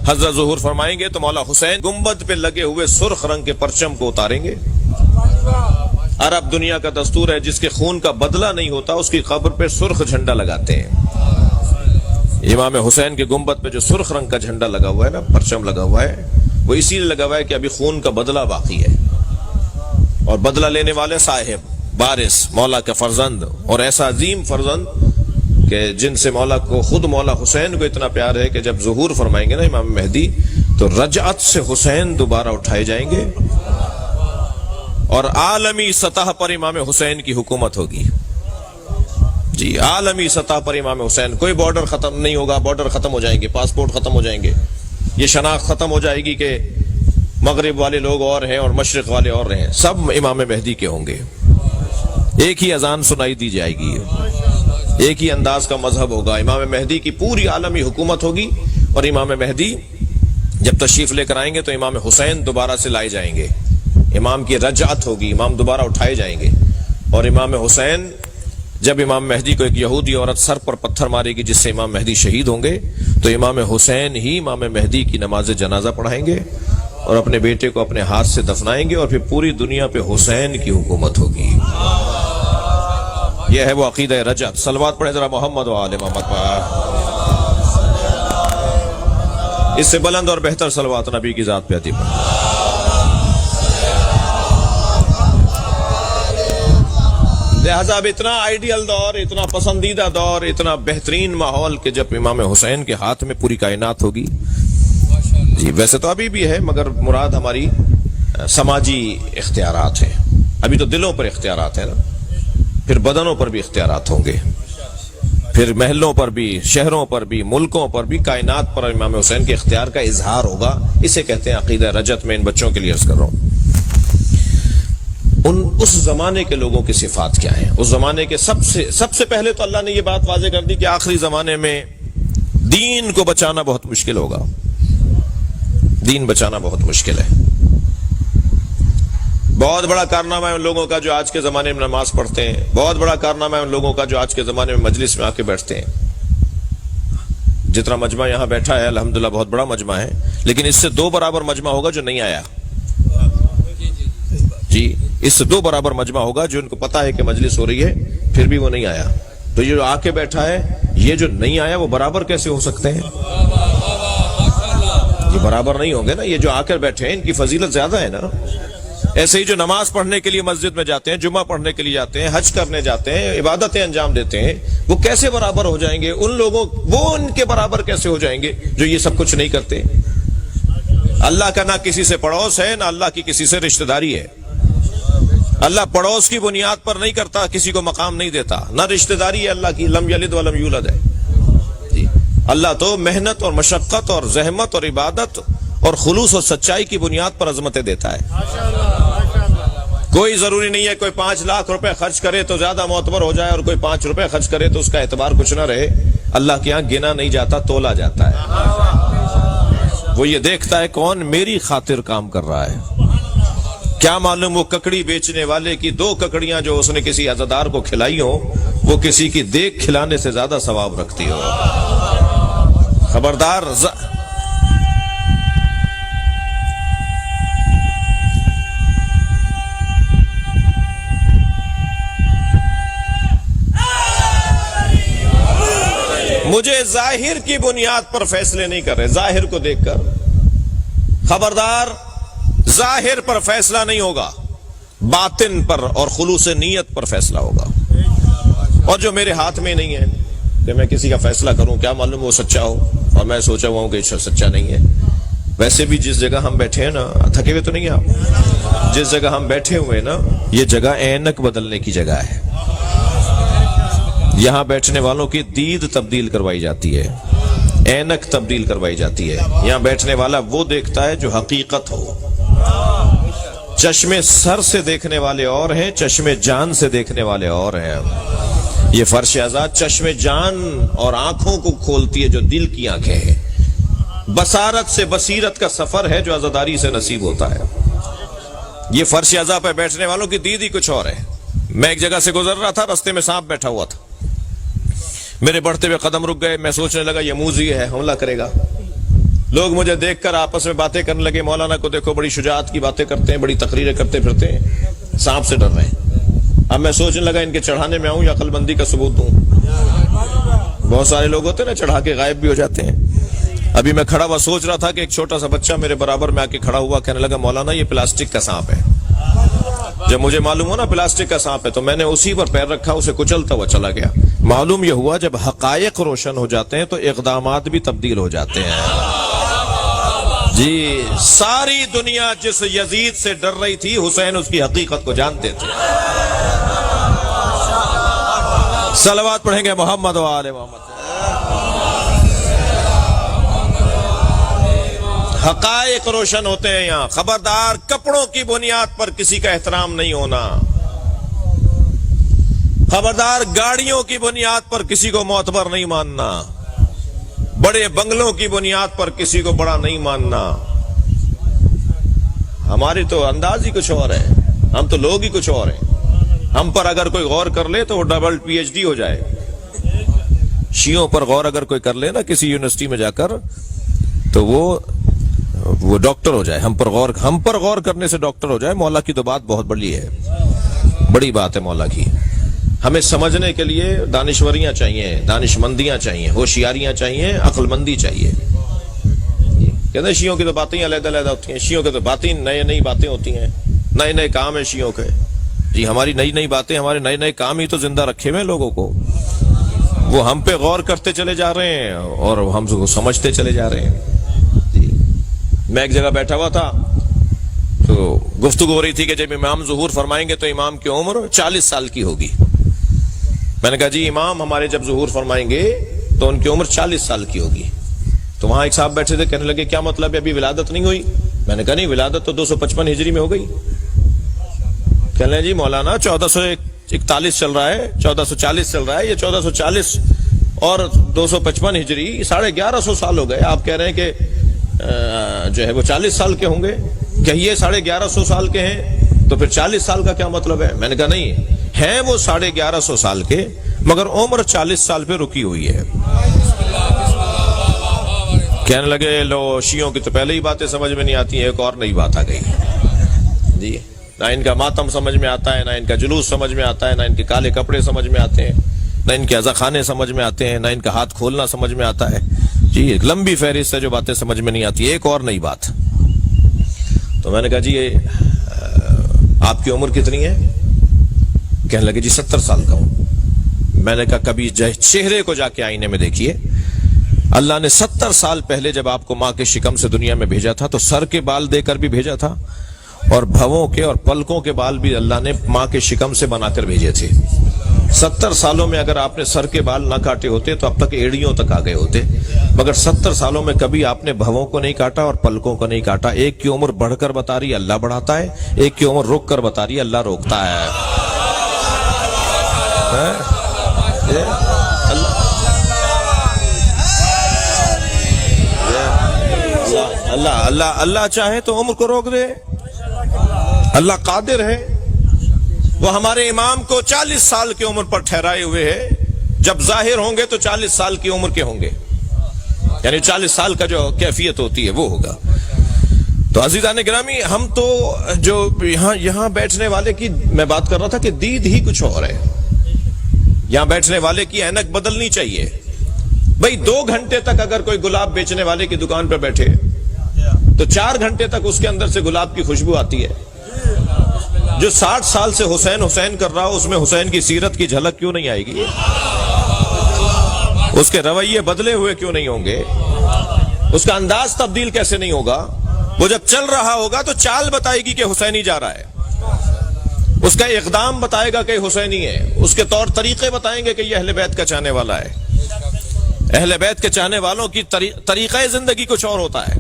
حضرت ظہور فرمائیں گے تو مولا حسین گنبد پہ لگے ہوئے سرخ رنگ کے پرچم کو اتاریں گے۔ عرب دنیا کا دستور ہے، جس کے خون کا بدلہ نہیں ہوتا اس کی قبر پہ سرخ جھنڈا لگاتے ہیں۔ امام حسین کے گنبد پہ جو سرخ رنگ کا جھنڈا لگا ہوا ہے نا، پرچم لگا ہوا ہے، وہ اسی لیے لگا ہوا ہے کہ ابھی خون کا بدلہ باقی ہے، اور بدلہ لینے والے صاحب بارث مولا کا فرزند، اور ایسا عظیم فرزند کہ جن سے مولا کو خود مولا حسین کو اتنا پیار ہے کہ جب ظہور فرمائیں گے نا امام مہدی تو رجعت سے حسین دوبارہ اٹھائے جائیں گے، اور عالمی سطح پر امام حسین کی حکومت ہوگی۔ جی عالمی سطح پر امام حسین، کوئی بارڈر ختم نہیں ہوگا، بارڈر ختم ہو جائیں گے، پاسپورٹ ختم ہو جائیں گے، یہ شناخت ختم ہو جائے گی کہ مغرب والے لوگ اور ہیں اور مشرق والے اور ہیں، سب امام مہدی کے ہوں گے۔ ایک ہی اذان سنائی دی جائے گی، ایک ہی انداز کا مذہب ہوگا، امام مہدی کی پوری عالمی حکومت ہوگی، اور امام مہدی جب تشریف لے کر آئیں گے تو امام حسین دوبارہ سے لائے جائیں گے، امام کی رجعت ہوگی، امام دوبارہ اٹھائے جائیں گے، اور امام حسین جب امام مہدی کو ایک یہودی عورت سر پر پتھر مارے گی جس سے امام مہدی شہید ہوں گے، تو امام حسین ہی امام مہدی کی نماز جنازہ پڑھائیں گے اور اپنے بیٹے کو اپنے ہاتھ سے دفنائیں گے، اور پھر پوری دنیا پہ حسین کی حکومت ہوگی۔ یہ ہے وہ عقیدہ رجعت۔ صلوات پڑھیں ذرا محمد و آل محمد پر۔ اس سے بلند اور بہتر صلوات نبی کی ذات پہ عطا فرمائے۔ لہذا اب اتنا آئیڈیل دور، اتنا پسندیدہ دور، اتنا بہترین ماحول کہ جب امام حسین کے ہاتھ میں پوری کائنات ہوگی۔ جی ویسے تو ابھی بھی ہے، مگر مراد ہماری سماجی اختیارات ہیں، ابھی تو دلوں پر اختیارات ہیں نا، پھر بدنوں پر بھی اختیارات ہوں گے، پھر محلوں پر بھی، شہروں پر بھی، ملکوں پر بھی، کائنات پر امام حسین کے اختیار کا اظہار ہوگا۔ اسے کہتے ہیں عقیدہ رجعت۔ میں ان بچوں کے لیے عرض کر رہا ہوں، اس زمانے کے لوگوں کی صفات کیا ہیں۔ اس زمانے کے سب سے پہلے تو اللہ نے یہ بات واضح کر دی کہ آخری زمانے میں دین کو بچانا بہت مشکل ہوگا، دین بچانا بہت مشکل ہے۔ بہت بڑا کارنامہ ہے ان لوگوں کا جو آج کے زمانے میں نماز پڑھتے ہیں، بہت بڑا کارنامہ ہے ان لوگوں کا جو آج کے زمانے میں مجلس میں آ کے بیٹھتے ہیں۔ جتنا مجمع یہاں بیٹھا ہے الحمدللہ بہت بڑا مجمع ہے، لیکن اس سے 2 برابر مجمع ہوگا جو نہیں آیا۔ جی اس سے 2 برابر مجمع ہوگا جو ان کو پتا ہے کہ مجلس ہو رہی ہے پھر بھی وہ نہیں آیا۔ تو یہ جو آ کے بیٹھا ہے، یہ جو نہیں آیا وہ برابر کیسے ہو سکتے ہیں؟ یہ برابر نہیں ہوں گے نا، یہ جو آ کر بیٹھے ہیں ان کی فضیلت زیادہ ہے نا۔ ایسے ہی جو نماز پڑھنے کے لیے مسجد میں جاتے ہیں، جمعہ پڑھنے کے لیے جاتے ہیں، حج کرنے جاتے ہیں، عبادتیں انجام دیتے ہیں، وہ کیسے برابر ہو جائیں گے؟ ان لوگوں وہ ان کے برابر کیسے ہو جائیں گے جو یہ سب کچھ نہیں کرتے؟ اللہ کا نہ کسی سے پڑوس ہے، نہ اللہ کی کسی سے رشتہ داری ہے۔ اللہ پڑوس کی بنیاد پر نہیں کرتا، کسی کو مقام نہیں دیتا، نہ رشتہ داری ہے اللہ کی، لم یلد ولم یولد ہے۔ جی اللہ تو محنت اور مشقت اور زحمت اور عبادت اور خلوص اور سچائی کی بنیاد پر عظمتیں دیتا ہے۔ کوئی ضروری نہیں ہے کوئی 5 لاکھ روپے خرچ کرے تو زیادہ معتبر ہو جائے، اور کوئی 5 روپے خرچ کرے تو اس کا اعتبار کچھ نہ رہے۔ اللہ کے یہاں گنا نہیں جاتا، تولا جاتا ہے۔ وہ یہ دیکھتا ہے کون میری خاطر کام کر رہا ہے۔ کیا معلوم وہ ککڑی بیچنے والے کی 2 ککڑیاں جو اس نے کسی عزادار کو کھلائی ہوں، وہ کسی کی دیکھ کھلانے سے زیادہ ثواب رکھتی ہو۔ خبردار۔ مجھے ظاہر کی بنیاد پر فیصلے نہیں کر رہے، ظاہر کو دیکھ کر۔ خبردار، ظاہر پر فیصلہ نہیں ہوگا، باطن پر اور خلوص نیت پر فیصلہ ہوگا۔ اور جو میرے ہاتھ میں نہیں ہے کہ میں کسی کا فیصلہ کروں، کیا معلوم وہ سچا ہو اور میں سوچا ہوا ہوں کہ سچا نہیں ہے۔ ویسے بھی جس جگہ ہم بیٹھے ہیں نا، تھکے ہوئے تو نہیں ہیں آپ؟ جس جگہ ہم بیٹھے ہوئے نا، یہ جگہ اینک بدلنے کی جگہ ہے۔ یہاں بیٹھنے والوں کی دید تبدیل کروائی جاتی ہے، اینک تبدیل کروائی جاتی ہے۔ یہاں بیٹھنے والا وہ دیکھتا ہے جو حقیقت ہو۔ چشمے سر سے دیکھنے والے اور ہیں، چشمے جان سے دیکھنے والے اور ہیں۔ یہ فرش آزاد چشمے جان اور آنکھوں کو کھولتی ہے جو دل کی آنکھیں ہیں۔ بصارت سے بصیرت کا سفر ہے جو عزاداری سے نصیب ہوتا ہے۔ یہ فرش عزا پہ بیٹھنے والوں کی دید ہی کچھ اور ہے۔ میں ایک جگہ سے گزر رہا تھا، رستے میں سانپ بیٹھا ہوا تھا، میرے بڑھتے ہوئے قدم رک گئے، میں سوچنے لگا یہ موذی ہے، حملہ کرے گا۔ لوگ مجھے دیکھ کر آپس میں باتیں کرنے لگے، مولانا کو دیکھو بڑی شجاعت کی باتیں کرتے ہیں، بڑی تقریریں کرتے پھرتے ہیں، سانپ سے ڈر رہے ہیں۔ اب میں سوچنے لگا ان کے چڑھانے میں آؤں یا عقل مندی کا ثبوت دوں۔ بہت سارے لوگ ہوتے ہیں نا چڑھا کے غائب بھی ہو جاتے ہیں۔ ابھی میں کھڑا ہوا سوچ رہا تھا کہ ایک چھوٹا سا بچہ میرے برابر میں آ کے کھڑا ہوا، کہنے لگا مولانا یہ پلاسٹک کا سانپ ہے۔ جب مجھے معلوم ہوا نا پلاسٹک کا سانپ ہے تو میں نے اسی پر پیر رکھا، اسے کچلتا ہوا چلا گیا۔ معلوم یہ ہوا جب حقائق روشن ہو جاتے ہیں تو اقدامات بھی تبدیل ہو جاتے ہیں۔ جی ساری دنیا جس یزید سے ڈر رہی تھی، حسین اس کی حقیقت کو جانتے تھے۔ صلوات پڑھیں گے محمد و آل محمد۔ حقائق روشن ہوتے ہیں یہاں۔ خبردار کپڑوں کی بنیاد پر کسی کا احترام نہیں ہونا، خبردار گاڑیوں کی بنیاد پر کسی کو معتبر نہیں ماننا، بڑے بنگلوں کی بنیاد پر کسی کو بڑا نہیں ماننا۔ ہماری تو انداز ہی کچھ اور ہے، ہم تو لوگ ہی کچھ اور ہیں۔ ہم پر اگر کوئی غور کر لے تو وہ ڈبل پی ایچ ڈی ہو جائے۔ شیعوں پر غور اگر کوئی کر لے نا کسی یونیورسٹی میں جا کر تو وہ ڈاکٹر ہو جائے۔ ہم پر غور کرنے سے ڈاکٹر ہو جائے۔ مولا کی تو بات بہت بڑی ہے، بڑی بات ہے مولا کی۔ ہمیں سمجھنے کے لیے دانشوریاں چاہیے، دانش مندیاں چاہیے، ہوشیاریاں چاہیے، عقل مندی چاہیے۔ کہتے ہیں شیعوں کی تو باتیں علیحدہ علیحدہ ہوتی ہیں، شیعوں کی تو باتیں نئی باتیں ہوتی ہیں، نئے کام ہیں شیعوں کے۔ جی ہماری نئی باتیں، ہمارے نئے کام ہی تو زندہ رکھے ہوئے ہیں لوگوں کو۔ وہ ہم پہ غور کرتے چلے جا رہے ہیں اور ہم کو سمجھتے چلے جا رہے ہیں۔ جی میں ایک جگہ بیٹھا ہوا تھا تو گفتگو ہو رہی تھی کہ جب امام ظہور فرمائیں گے تو امام کی عمر 40 سال کی ہوگی۔ میں نے کہا جی امام ہمارے جب ظہور فرمائیں گے تو ان کی عمر 40 سال کی ہوگی۔ تو وہاں ایک صاحب بیٹھے تھے، کہنے لگے کیا مطلب ہے ابھی ولادت نہیں ہوئی؟ میں نے کہا نہیں، ولادت تو 255 ہجری میں ہو گئی۔ کہنے لگے جی مولانا 1441 چل رہا ہے، 1440 چل رہا ہے، یہ 1440 اور 255 ہجری 1150 سال ہو گئے۔ آپ کہہ رہے ہیں کہ جو ہے وہ 40 سال کے ہوں گے، کہیے 1150 سال کے ہیں تو پھر 40 سال کا کیا مطلب ہے؟ میں نے کہا نہیں، ہیں وہ 1150 سال کے مگر عمر 40 سال پہ رکی ہوئی ہے۔ کہنے لگے لو شیعوں کی تو پہلے ہی باتیں سمجھ میں نہیں آتی ہیں، ایک اور نئی بات آ گئی۔ جی نہ ان کا ماتم سمجھ میں آتا ہے، نہ ان کا جلوس سمجھ میں آتا ہے، نہ ان کے کالے کپڑے سمجھ میں آتے ہیں، نہ ان کے عزاخانے سمجھ میں آتے ہیں، نہ ان کا ہاتھ کھولنا سمجھ میں آتا ہے۔ جی ایک لمبی فہرست ہے جو باتیں سمجھ میں نہیں آتی، ایک اور نئی بات۔ تو میں نے کہا جی آپ کی عمر کتنی ہے؟ کہنے لگے جی 70 سال کا ہوں۔ میں نے کہا کبھی چہرے کو جا کے آئینے میں دیکھیے۔ اللہ نے 70 سال پہلے جب آپ کو ماں کے شکم سے دنیا میں بھیجا تھا تو سر کے بال دے کر بھی بھیجا تھا اور بھووں کے اور پلکوں کے بال بھی اللہ نے ماں کے شکم سے بنا کر بھیجے تھے۔ 70 سالوں میں اگر آپ نے سر کے بال نہ کاٹے ہوتے تو اب تک ایڑیوں تک آ گئے ہوتے، مگر 70 سالوں میں کبھی آپ نے بھووں کو نہیں کاٹا اور پلکوں کو نہیں کاٹا۔ ایک کی عمر بڑھ کر بتا رہی اللہ بڑھاتا ہے، ایک کی عمر رک کر بتا رہی اللہ روکتا ہے۔ اللہ چاہے تو عمر کو روک دے، اللہ قادر ہے۔ وہ ہمارے امام کو 40 سال کی عمر پر ٹھہرائے ہوئے ہے، جب ظاہر ہوں گے تو 40 سال کی عمر کے ہوں گے، یعنی 40 سال کا جو کیفیت ہوتی ہے وہ ہوگا۔ تو عزیزان گرامی، ہم تو جو یہاں بیٹھنے والے کی میں بات کر رہا تھا کہ دید ہی کچھ اور ہے۔ یہاں بیٹھنے والے کی اینک بدلنی چاہیے۔ بھئی 2 گھنٹے تک اگر کوئی گلاب بیچنے والے کی دکان پہ بیٹھے تو 4 گھنٹے تک اس کے اندر سے گلاب کی خوشبو آتی ہے۔ جو 60 سال سے حسین کر رہا ہو اس میں حسین کی سیرت کی جھلک کیوں نہیں آئے گی؟ اس کے رویے بدلے ہوئے کیوں نہیں ہوں گے؟ اس کا انداز تبدیل کیسے نہیں ہوگا؟ وہ جب چل رہا ہوگا تو چال بتائے گی کہ حسینی جا رہا ہے، اس کا اقدام بتائے گا کہ حسینی ہے، اس کے طور طریقے بتائیں گے کہ یہ اہل بیت کا چاہنے والا ہے۔ اہل بیت کے چاہنے والوں کی طریقہ زندگی کچھ اور ہوتا ہے۔